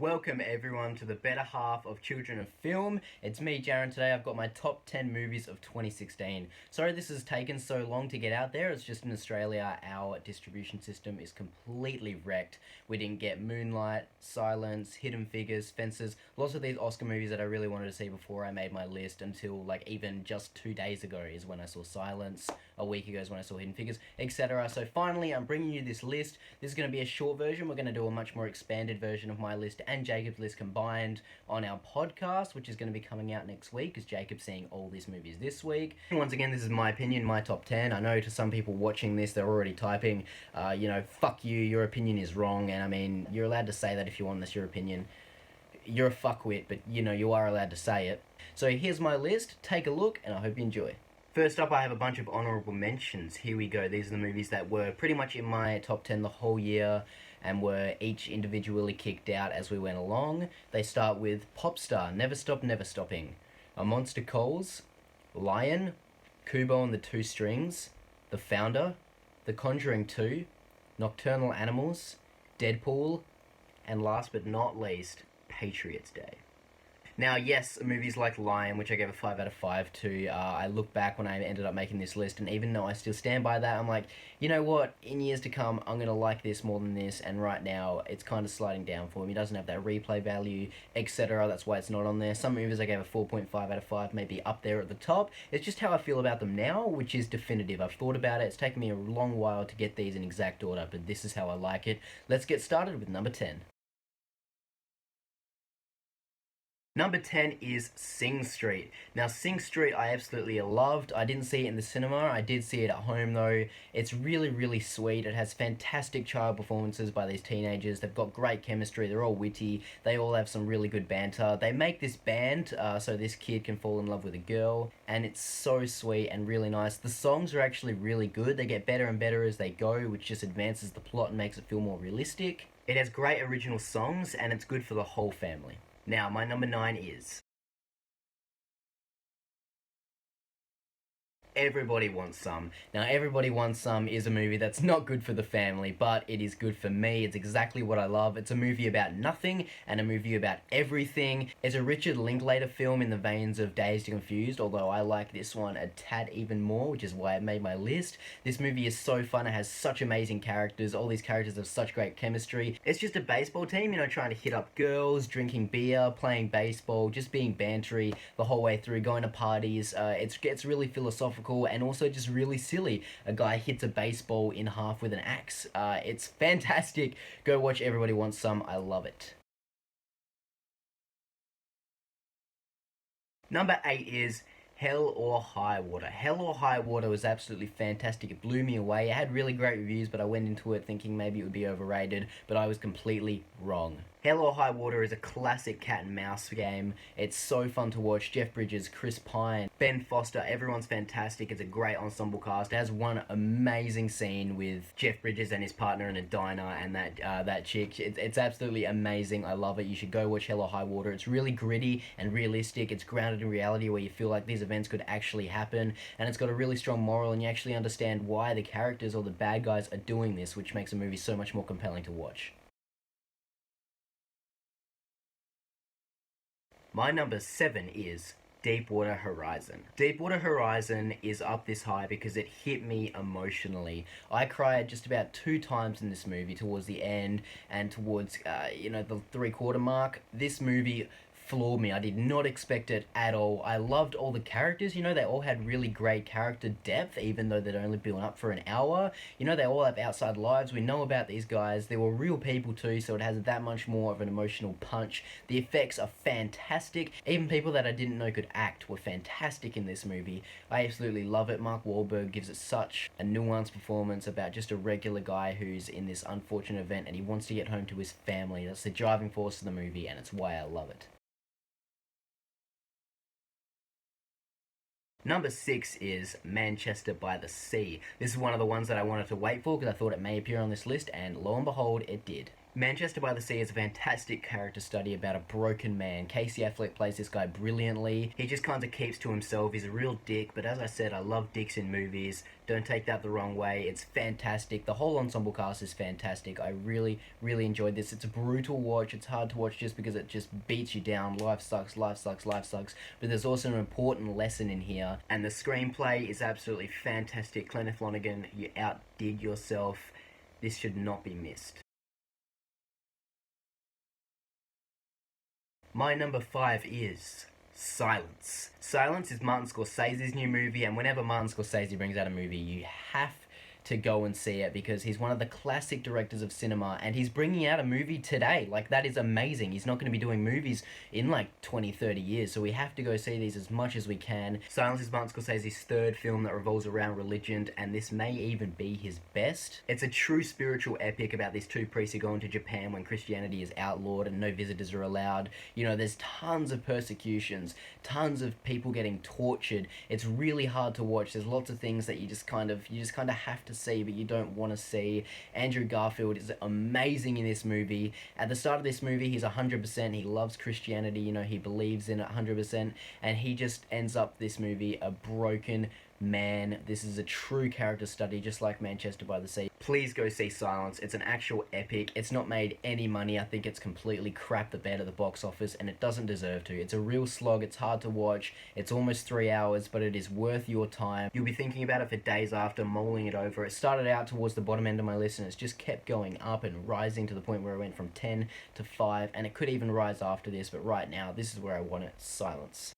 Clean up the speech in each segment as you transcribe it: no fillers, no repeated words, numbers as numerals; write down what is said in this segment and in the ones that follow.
Welcome everyone to the better half of Children of Film. It's me, Jaren. Today I've got my top 10 movies of 2016. Sorry this has taken so long to get out there. It's just in Australia our distribution system is completely wrecked. We didn't get Moonlight, Silence, Hidden Figures, Fences, lots of these Oscar movies that I really wanted to see before I made my list until like even just 2 days ago is when I saw Silence, a week ago is when I saw Hidden Figures, etc. So finally I'm bringing you this list. This is going to be a short version. We're going to do a much more expanded version of my list and Jacob's list combined on our podcast, which is going to be coming out next week because Jacob's seeing all these movies this week. And once again, this is my opinion, my top 10. I know to some people watching this, they're already typing, fuck you, your opinion is wrong. And I mean, you're allowed to say that if you want, that's your opinion. You're a fuckwit, but you are allowed to say it. So here's my list. Take a look, and I hope you enjoy. First up, I have a bunch of honourable mentions. Here we go. These are the movies that were pretty much in my top 10 the whole year and were each individually kicked out as we went along. They start with Popstar, Never Stop Never Stopping, A Monster Calls, Lion, Kubo and the Two Strings, The Founder, The Conjuring 2, Nocturnal Animals, Deadpool, and last but not least, Patriots Day. Now, yes, movies like Lion, which I gave a 5 out of 5 to, I look back when I ended up making this list, and even though I still stand by that, I'm like, you know what, in years to come, I'm going to like this more than this, and right now, it's kind of sliding down for me. It doesn't have that replay value, etc. That's why it's not on there. Some movies I gave a 4.5 out of 5, maybe up there at the top. It's just how I feel about them now, which is definitive. I've thought about it. It's taken me a long while to get these in exact order, but this is how I like it. Let's get started with number 10. Number 10 is Sing Street. Now, Sing Street I absolutely loved. I didn't see it in the cinema. I did see it at home, though. It's really, really sweet. It has fantastic child performances by these teenagers. They've got great chemistry. They're all witty. They all have some really good banter. They make this band so this kid can fall in love with a girl, and it's so sweet and really nice. The songs are actually really good. They get better and better as they go, which just advances the plot and makes it feel more realistic. It has great original songs, and it's good for the whole family. Now, my number 9 is Everybody Wants Some. Now, Everybody Wants Some is a movie that's not good for the family, but it is good for me. It's exactly what I love. It's a movie about nothing and a movie about everything. It's a Richard Linklater film in the veins of Dazed and Confused, although I like this one a tad even more, which is why it made my list. This movie is so fun. It has such amazing characters. All these characters have such great chemistry. It's just a baseball team, trying to hit up girls, drinking beer, playing baseball, just being bantery the whole way through, going to parties. It gets really philosophical and also just really silly. A guy hits a baseball in half with an axe. It's fantastic. Go watch Everybody Wants Some. I love it. Number 8 is Hell or High Water. Hell or High Water was absolutely fantastic. It blew me away. It had really great reviews, but I went into it thinking maybe it would be overrated, but I was completely wrong. Hell or High Water is a classic cat and mouse game. It's so fun to watch. Jeff Bridges, Chris Pine, Ben Foster, everyone's fantastic. It's a great ensemble cast. It has one amazing scene with Jeff Bridges and his partner in a diner and that chick. It's absolutely amazing. I love it. You should go watch Hell or High Water. It's really gritty and realistic. It's grounded in reality where you feel like these events could actually happen, and it's got a really strong moral, and you actually understand why the characters or the bad guys are doing this, which makes a movie so much more compelling to watch. My number 7 is Deepwater Horizon. Deepwater Horizon is up this high because it hit me emotionally. I cried just about 2 times in this movie towards the end and towards, the 3/4 mark. This movie floored me. I did not expect it at all. I loved all the characters. They all had really great character depth, even though they'd only been up for an hour. They all have outside lives. We know about these guys. They were real people too, so it has that much more of an emotional punch. The effects are fantastic. Even people that I didn't know could act were fantastic in this movie. I absolutely love it. Mark Wahlberg gives it such a nuanced performance about just a regular guy who's in this unfortunate event and he wants to get home to his family. That's the driving force of the movie, and it's why I love it. Number 6 is Manchester by the Sea. This is one of the ones that I wanted to wait for because I thought it may appear on this list, and lo and behold, it did. Manchester by the Sea is a fantastic character study about a broken man. Casey Affleck plays this guy brilliantly. He just kind of keeps to himself. He's a real dick, but as I said, I love dicks in movies. Don't take that the wrong way. It's fantastic. The whole ensemble cast is fantastic. I really, really enjoyed this. It's a brutal watch. It's hard to watch just because it just beats you down. Life sucks, life sucks, life sucks. But there's also an important lesson in here. And the screenplay is absolutely fantastic. Kenneth Flanagan, you outdid yourself. This should not be missed. My number 5 is Silence. Silence is Martin Scorsese's new movie, and whenever Martin Scorsese brings out a movie, you have to go and see it because he's one of the classic directors of cinema, and he's bringing out a movie today. Like, that is amazing. He's not going to be doing movies in like 20, 30 years, so we have to go see these as much as we can. Silence is Martin Scorsese's third film that revolves around religion, and this may even be his best. It's a true spiritual epic about these two priests who go into Japan when Christianity is outlawed and no visitors are allowed. You know, there's tons of persecutions, tons of people getting tortured. It's really hard to watch. There's lots of things that you just kind of have to see, but you don't want to see. Andrew Garfield is amazing in this movie. At the start of this movie, he's 100%. He loves Christianity, you know, he believes in it 100%, and he just ends up this movie a broken man. This is a true character study, just like Manchester by the Sea. Please go see Silence. It's an actual epic. It's not made any money. I think it's completely crap the bed at the box office, and it doesn't deserve to. It's a real slog. It's hard to watch. It's almost 3 hours, but it is worth your time. You'll be thinking about it for days after, mulling it over. It started out towards the bottom end of my list, and it's just kept going up and rising to the point where it went from 10 to 5, and it could even rise after this, but right now, this is where I want it. Silence.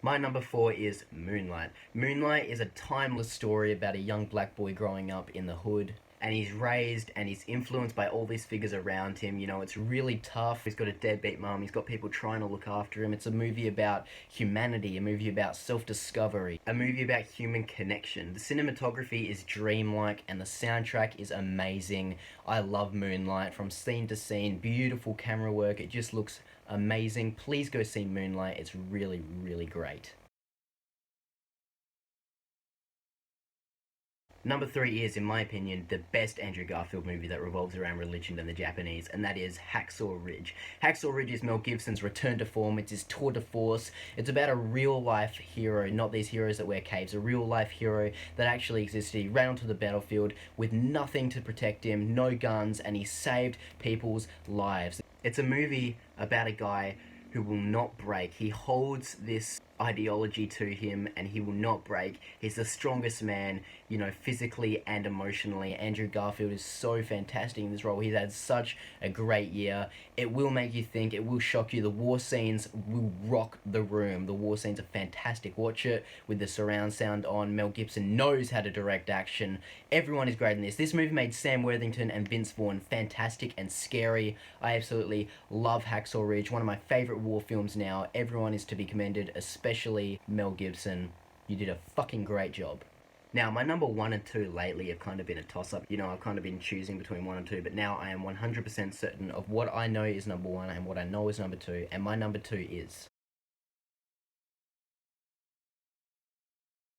My number 4 is Moonlight. Moonlight is a timeless story about a young black boy growing up in the hood. And he's raised and he's influenced by all these figures around him. You know, it's really tough. He's got a deadbeat mum. He's got people trying to look after him. It's a movie about humanity, a movie about self-discovery, a movie about human connection. The cinematography is dreamlike and the soundtrack is amazing. I love Moonlight from scene to scene. Beautiful camera work. It just looks amazing. Please go see Moonlight. It's really, really great. Number 3 is, in my opinion, the best Andrew Garfield movie that revolves around religion and the Japanese, and that is Hacksaw Ridge. Hacksaw Ridge is Mel Gibson's return to form. It's his tour de force. It's about a real-life hero, not these heroes that wear capes, a real-life hero that actually existed. He ran onto the battlefield with nothing to protect him, no guns, and he saved people's lives. It's a movie about a guy who will not break. He holds this ideology to him and he will not break. He's the strongest man, you know, physically and emotionally. Andrew Garfield is so fantastic in this role. He's had such a great year. It will make you think, it will shock you. The war scenes will rock the room. The war scenes are fantastic. Watch it with the surround sound on. Mel Gibson knows how to direct action. Everyone is great in this. This movie made Sam Worthington and Vince Vaughn fantastic and scary. I absolutely love Hacksaw Ridge, one of my favourite war films now. Everyone is to be commended, especially Mel Gibson. You did a fucking great job. Now, my number 1 and 2 lately have kind of been a toss-up. You know, I've kind of been choosing between 1 and 2, but now I am 100% certain of what I know is number 1 and what I know is number 2, and my number 2 is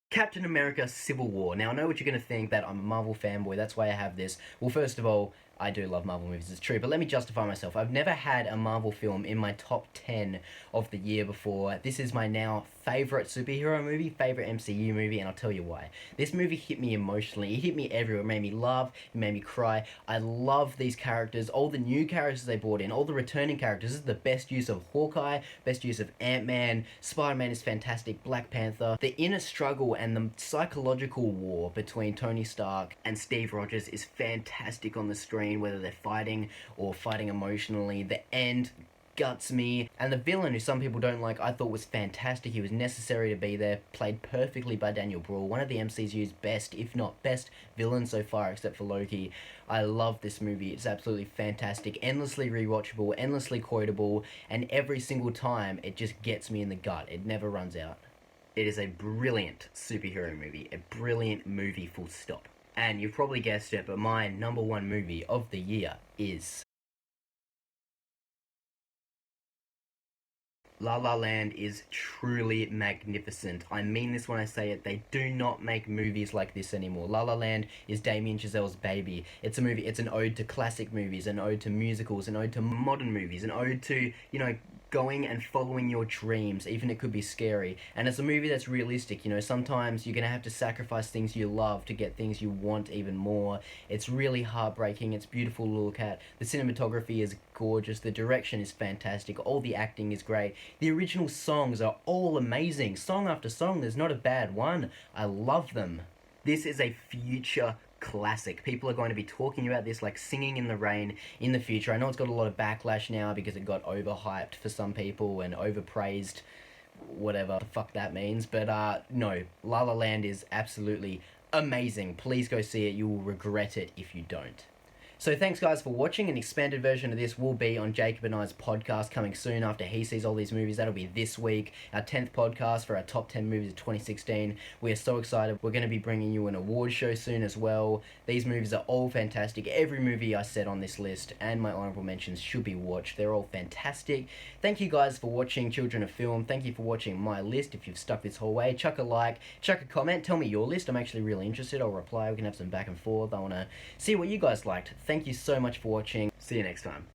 Captain America Civil War. Now, I know what you're going to think, that I'm a Marvel fanboy, that's why I have this. Well, first of all, I do love Marvel movies, it's true, but let me justify myself. I've never had a Marvel film in my top 10 of the year before. This is my now favourite superhero movie, favourite MCU movie, and I'll tell you why. This movie hit me emotionally. It hit me everywhere. It made me laugh, it made me cry. I love these characters, all the new characters they brought in, all the returning characters. This is the best use of Hawkeye, best use of Ant-Man, Spider-Man is fantastic, Black Panther. The inner struggle and the psychological war between Tony Stark and Steve Rogers is fantastic on the screen, whether they're fighting or fighting emotionally. The end guts me. And the villain, who some people don't like, I thought was fantastic. He was necessary to be there, played perfectly by Daniel Bruhl, one of the MCU's best, if not best, villains so far, except for Loki. I love this movie. It's absolutely fantastic, endlessly rewatchable, endlessly quotable, and every single time it just gets me in the gut. It never runs out. It is a brilliant superhero movie, a brilliant movie, full stop. And you've probably guessed it, but my number 1 movie of the year is La La Land is truly magnificent. I mean this when I say it. They do not make movies like this anymore. La La Land is Damien Chazelle's baby. It's a movie, it's an ode to classic movies, an ode to musicals, an ode to modern movies, an ode to, going and following your dreams, even it could be scary. And it's a movie that's realistic. Sometimes you're gonna have to sacrifice things you love to get things you want even more. It's really heartbreaking. It's beautiful to look at. The cinematography is gorgeous. The direction is fantastic. All the acting is great. The original songs are all amazing. Song after song, there's not a bad one. I love them. This is a future classic. People are going to be talking about this like Singing in the Rain in the future. I know it's got a lot of backlash now because it got overhyped for some people and overpraised, whatever the fuck that means. But no, La La Land is absolutely amazing. Please go see it. You will regret it if you don't. So thanks guys for watching. An expanded version of this will be on Jacob and I's podcast coming soon after he sees all these movies. That'll be this week, our 10th podcast for our top 10 movies of 2016. We are so excited. We're going to be bringing you an award show soon as well. These movies are all fantastic. Every movie I said on this list and my honorable mentions should be watched. They're all fantastic. Thank you guys for watching Children of Film. Thank you for watching my list. If you've stuck this whole way, chuck a like, chuck a comment, tell me your list. I'm actually really interested. I'll reply. We can have some back and forth. I want to see what you guys liked. Thank you so much for watching. See you next time.